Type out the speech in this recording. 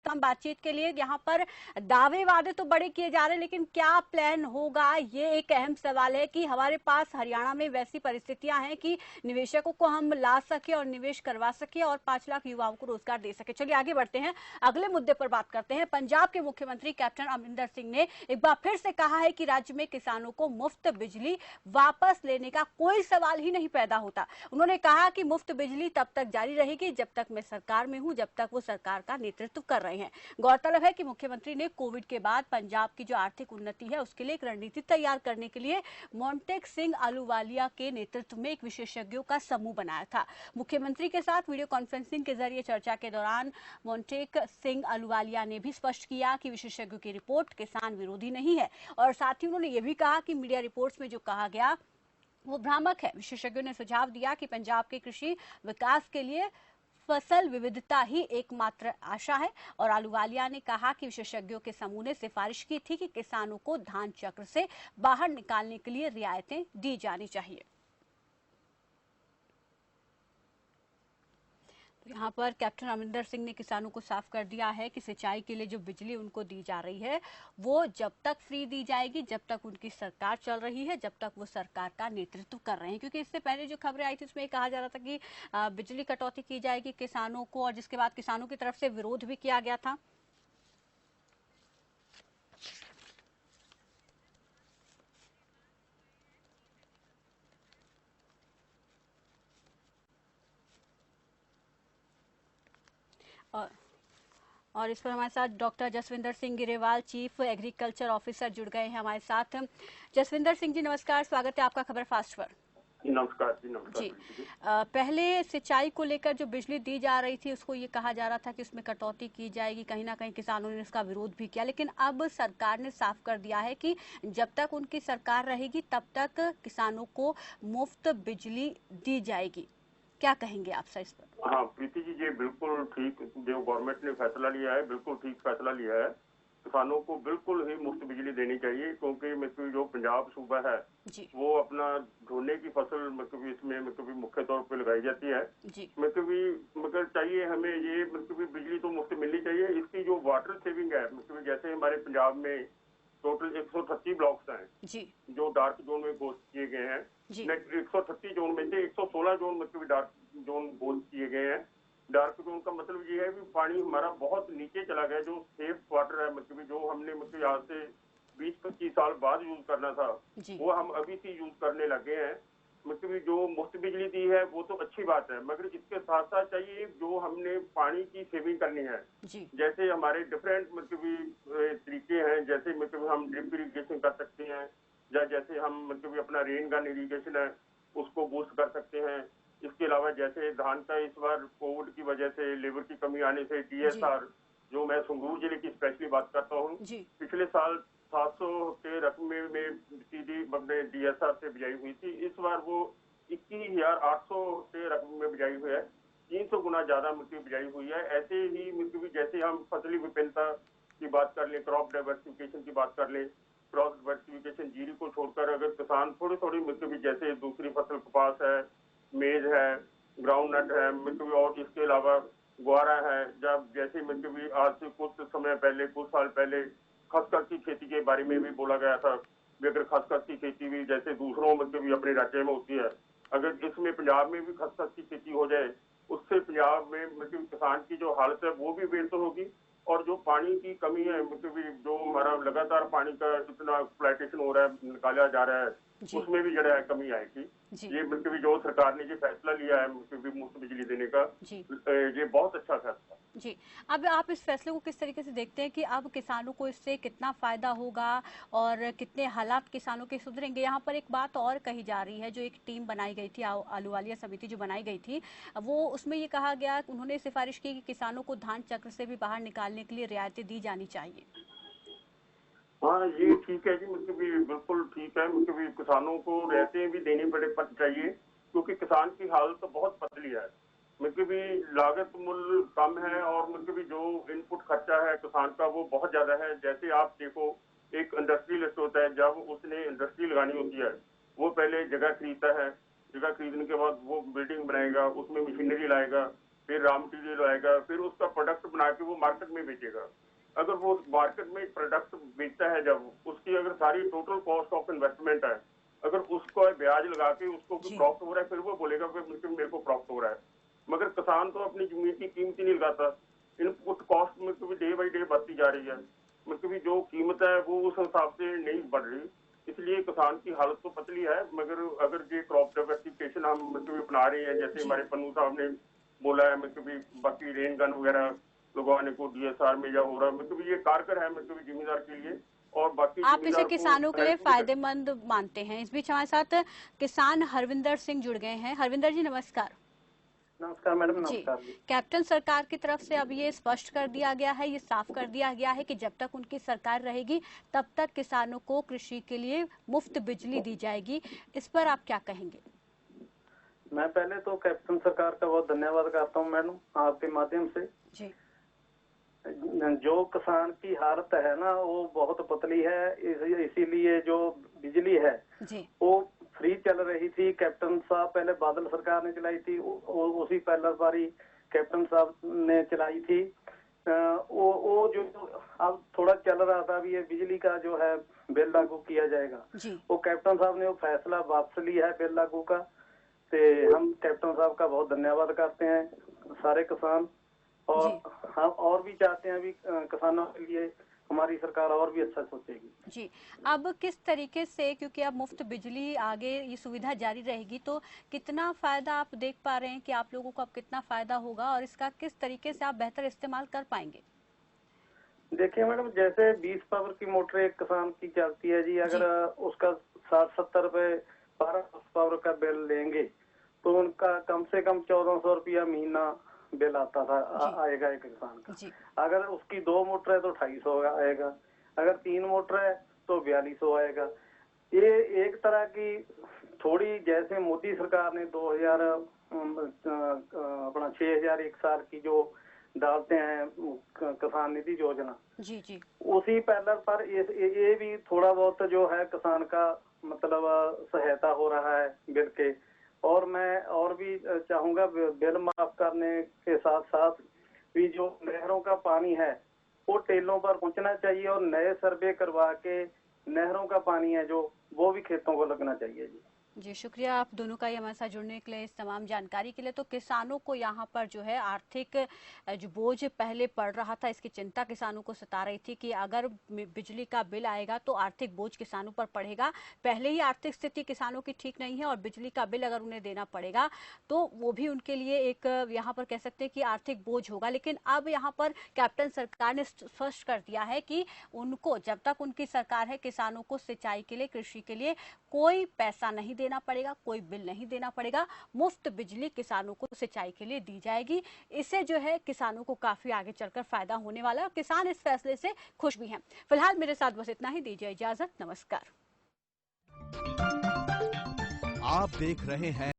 तमाम बातचीत के लिए। यहाँ पर दावे वादे तो बड़े किए जा रहे हैं, लेकिन क्या प्लान होगा ये एक अहम सवाल है कि हमारे पास हरियाणा में वैसी परिस्थितियां हैं कि निवेशकों को हम ला सके और निवेश करवा सके और 5 लाख युवाओं को रोजगार दे सके। चलिए आगे बढ़ते हैं, अगले मुद्दे पर बात करते हैं। पंजाब के मुख्यमंत्री कैप्टन अमरिंदर सिंह ने एक बार फिर से कहा है कि राज्य में किसानों को मुफ्त बिजली वापस लेने का कोई सवाल ही नहीं पैदा होता। उन्होंने कहा कि मुफ्त बिजली तब तक जारी रहेगी जब तक मैं सरकार में हूं, जब तक वो सरकार का नेतृत्व कर रहे हैं। गौरतलब है कि मुख्यमंत्री ने कोविड के बाद पंजाब की जो आर्थिक उन्नति है उसके लिए एक रणनीति तैयार करने के लिए मोंटेक सिंह अहलूवालिया के नेतृत्व में एक विशेषज्ञों का समूह बनाया था। मुख्यमंत्री के साथ वीडियो कॉन्फ्रेंसिंग के जरिए चर्चा के दौरान मोंटेक सिंह अहलूवालिया ने भी स्पष्ट किया कि विशेषज्ञों की रिपोर्ट किसान विरोधी नहीं है, और साथ ही उन्होंने ये भी कहा कि मीडिया रिपोर्ट्स में जो कहा गया वो भ्रामक है। विशेषज्ञों ने सुझाव दिया कि पंजाब के कृषि विकास के लिए फसल विविधता ही एकमात्र आशा है, और अहलूवालिया ने कहा कि विशेषज्ञों के समूह ने सिफारिश की थी कि किसानों को धान चक्र से बाहर निकालने के लिए रियायतें दी जानी चाहिए। यहाँ पर कैप्टन अमरिंदर सिंह ने किसानों को साफ कर दिया है कि सिंचाई के लिए जो बिजली उनको दी जा रही है वो जब तक फ्री दी जाएगी जब तक उनकी सरकार चल रही है, जब तक वो सरकार का नेतृत्व कर रहे हैं। क्योंकि इससे पहले जो खबरें आई थी उसमें कहा जा रहा था कि बिजली कटौती की जाएगी किसानों को, और जिसके बाद किसानों की तरफ से विरोध भी किया गया था। और इस पर हमारे साथ doctor Jaswinder Singh Grewal, chief agriculture officer, जुड़ गए हैं हमारे साथ। जसविंदर सिंह जी नमस्कार, स्वागत है आपका खबर फास्ट पर। नमस्कार जी। नमस्कार जी। पहले सिंचाई को लेकर जो बिजली दी जा रही थी उसको ये कहा जा रहा था कि उसमें कटौती की जाएगी, कहीं ना कहीं किसानों ने इसका विरोध भी किया, लेकिन अब सरकार ने साफ कर दिया है कि जब तक उनकी सरकार रहेगी तब तक किसानों को मुफ्त बिजली दी जाएगी। क्या कहेंगे आप सर इस पर? हाँ प्रीति जी, ये बिल्कुल ठीक जो गवर्नमेंट ने फैसला लिया है, बिल्कुल ठीक फैसला लिया है। किसानों को बिल्कुल ही मुफ्त बिजली देनी चाहिए, क्योंकि मतलब जो पंजाब सूबा है वो अपना झोने की फसल मतलब इसमें मतलब मुख्य तौर पे लगाई जाती है। मतलब मगर चाहिए हमें ये मतलब बिजली तो मुफ्त मिलनी चाहिए। इसकी जो वाटर सेविंग है, मतलब जैसे हमारे पंजाब में टोटल 138 ब्लॉक्स हैं जो डार्क जोन में घोषित किए गए हैं। 138 जोन में से 116 जोन मतलब डार्क जोन घोषित किए गए हैं। डार्क जोन का मतलब ये है कि पानी हमारा बहुत नीचे चला गया, जो सेफ वाटर है मतलब जो हमने मतलब आज से 20-25 साल बाद यूज करना था वो हम अभी से यूज करने लगे हैं। मतलब जो मुफ्त बिजली दी है वो तो अच्छी बात है, मगर इसके साथ साथ चाहिए जो हमने पानी की सेविंग करनी है। जैसे हमारे डिफरेंट मतलब तरीके हैं, जैसे मतलब हम ड्रिप इरिगेशन कर सकते हैं, या जैसे हम मतलब अपना रेन गन इरिगेशन है उसको बूस्ट कर सकते हैं। इसके अलावा जैसे धान का इस बार कोविड की वजह से लेबर की कमी आने से DSR, जो मैं संगरूर जिले की स्पेशली बात करता हूँ, पिछले साल 700 के रकमे में सीधी अपने DSR से बिजाई हुई थी। इस बार वो 21,800 के रकम में बिजाई हुई है, 300 गुना ज्यादा मतलब बिजाई हुई है। ऐसे ही मतलब जैसे हम फसली विभिन्नता की बात कर ले, क्रॉप डाइवर्सिफिकेशन की बात कर ले, क्रॉप डाइवर्सिफिकेशन जीरी को छोड़कर अगर किसान थोड़ी थोड़ी मतलब जैसे दूसरी फसल कपास है, मेज है, ग्राउंड नट है मतलब, और इसके अलावा ग्वारा है, जब जैसे मतलब आज से कुछ समय पहले, कुछ साल पहले खसखस की खेती के बारे में भी बोला गया था कि अगर खसखस की खेती भी जैसे दूसरों मतलब अपने राज्य में होती है, अगर इसमें पंजाब में भी खसखस की खेती हो जाए, उससे पंजाब में मतलब किसान की जो हालत है वो भी बेहतर होगी। और जो पानी की कमी है मतलब जो हमारा लगातार पानी का इतना एक्सप्लॉयटेशन हो रहा है, निकाला जा रहा है, उसमें भी जरा कमी आएगी। ये मतलब जो सरकार ने जो फैसला लिया है मतलब मुफ्त बिजली देने का, ये बहुत अच्छा फैसला जी। अब आप इस फैसले को किस तरीके से देखते हैं कि अब किसानों को इससे कितना फायदा होगा और कितने हालात किसानों के सुधरेंगे? यहाँ पर एक बात और कही जा रही है, जो एक टीम बनाई गई थी, अहलूवालिया समिति जो बनाई गई थी, वो उसमें ये कहा गया, उन्होंने सिफारिश की कि किसानों को धान चक्र से भी बाहर निकालने के लिए रियायतें दी जानी चाहिए। हाँ ये ठीक है जी, मतलब बिल्कुल ठीक है। मतलब किसानों को रियायतें भी देनी चाहिए, क्योंकि किसान की हालत तो बहुत पतली है। मतलब लागत मूल्य कम है और मतलब जो इनपुट खर्चा है किसान का वो बहुत ज्यादा है। जैसे आप देखो, एक इंडस्ट्रियलिस्ट होता है, जब उसने इंडस्ट्री लगानी होती है वो पहले जगह खरीदता है, जगह खरीदने के बाद वो बिल्डिंग बनाएगा, उसमें मशीनरी लाएगा, फिर रॉ मटीरियल आएगा, फिर उसका प्रोडक्ट बना के वो मार्केट में बेचेगा। अगर वो मार्केट में प्रोडक्ट बेचता है, जब उसकी अगर सारी टोटल कॉस्ट ऑफ इन्वेस्टमेंट है, अगर उसको ब्याज लगा के उसको प्रॉफिट हो रहा है, फिर वो बोलेगा कि मेरे को प्रॉफिट हो रहा है। मगर किसान तो अपनी जमीन की कीमत ही नहीं लगाता। इनपुट कॉस्ट में कभी डे बाई डे बढ़ती जा रही है, कभी जो कीमत है वो उस हिसाब से नहीं बढ़ रही। इसलिए किसान की हालत तो पतली है। मगर अगर ये क्रॉप डाइवर्सिफिकेशन हम कभी अपना रहे हैं, जैसे हमारे पन्नू साहब ने बोला है, कभी बाकी रेन गन वगैरह लगवाने को डीएसआर में या हो रहा है, कभी ये कारगर है कभी जिम्मेदार के लिए, और बाकी आप इसे किसानों के लिए फायदेमंद मानते हैं। इस बीच हमारे साथ किसान हरविंदर सिंह जुड़ गए हैं। हरविंदर जी नमस्कार। नमस्कार मैडम। नमस्कार जी। कैप्टन सरकार की तरफ से अब ये स्पष्ट कर दिया गया है, ये साफ कर दिया गया है कि जब तक उनकी सरकार रहेगी तब तक किसानों को कृषि के लिए मुफ्त बिजली दी जाएगी। इस पर आप क्या कहेंगे? मैं पहले तो कैप्टन सरकार का बहुत धन्यवाद करता हूँ मैडम, आपके माध्यम से जी। जो किसान की हालत है ना वो बहुत पतली है, इसीलिए जो बिजली है जी। वो फ्री चल रही थी। कैप्टन साहब पहले बादल सरकार ने चलाई थी, उसी पहला बारी कैप्टन साहब ने चलाई थी। वो जो अब थोड़ा चल रहा था, अभी ये बिजली का जो है बिल लागू किया जाएगा, वो कैप्टन साहब ने वो फैसला वापस लिया है बिल लागू का। तो हम कैप्टन साहब का बहुत धन्यवाद करते हैं सारे किसान, और हम और भी चाहते हैं अभी किसानों के लिए हमारी सरकार और भी अच्छा सोचेगी। जी। अब किस तरीके से, क्योंकि अब मुफ्त बिजली आगे ये सुविधा जारी रहेगी, तो कितना फायदा आप देख पा रहे हैं कि आप लोगों को अब कितना फायदा होगा और इसका किस तरीके से आप बेहतर इस्तेमाल कर पाएंगे? देखिए मैडम, जैसे 20 पावर की मोटर एक किसान की चलती है जी, अगर उसका 60-70 रुपए 12 पावर का बिल लेंगे तो उनका कम से कम 1400 रुपया महीना बिल आता था आएगा एक किसान का। अगर उसकी 2 मोटर है तो 250 आएगा, अगर 3 मोटर है तो 4200 आएगा। ये एक तरह की थोड़ी, जैसे मोदी सरकार ने 2000 अपना 6000 एक साल की जो डालते हैं किसान निधि योजना, जी उसी पैनल पर ये भी थोड़ा बहुत जो है किसान का मतलब सहायता हो रहा है बिल के। और मैं और भी चाहूंगा बिल माफ करने के साथ साथ भी जो नहरों का पानी है वो टेलों पर पहुंचना चाहिए, और नए सर्वे करवा के नहरों का पानी है जो वो भी खेतों को लगना चाहिए जी। जी शुक्रिया आप दोनों का ही हमारे साथ जुड़ने के लिए, इस तमाम जानकारी के लिए। तो किसानों को यहाँ पर जो है आर्थिक जो बोझ पहले पड़ रहा था, इसकी चिंता किसानों को सता रही थी कि अगर बिजली का बिल आएगा तो आर्थिक बोझ किसानों पर पड़ेगा। पहले ही आर्थिक स्थिति किसानों की ठीक नहीं है और बिजली का बिल अगर उन्हें देना पड़ेगा तो वो भी उनके लिए एक यहाँ पर कह सकते हैं कि आर्थिक बोझ होगा। लेकिन अब यहाँ पर कैप्टन सरकार ने स्पष्ट कर दिया है कि उनको, जब तक उनकी सरकार है, किसानों को सिंचाई के लिए, कृषि के लिए कोई पैसा नहीं देना पड़ेगा, कोई बिल नहीं देना पड़ेगा। मुफ्त बिजली किसानों को सिंचाई के लिए दी जाएगी। इससे जो है किसानों को काफी आगे चलकर फायदा होने वाला है और किसान इस फैसले से खुश भी हैं। फिलहाल मेरे साथ बस इतना ही, दीजिए इजाजत, नमस्कार। आप देख रहे हैं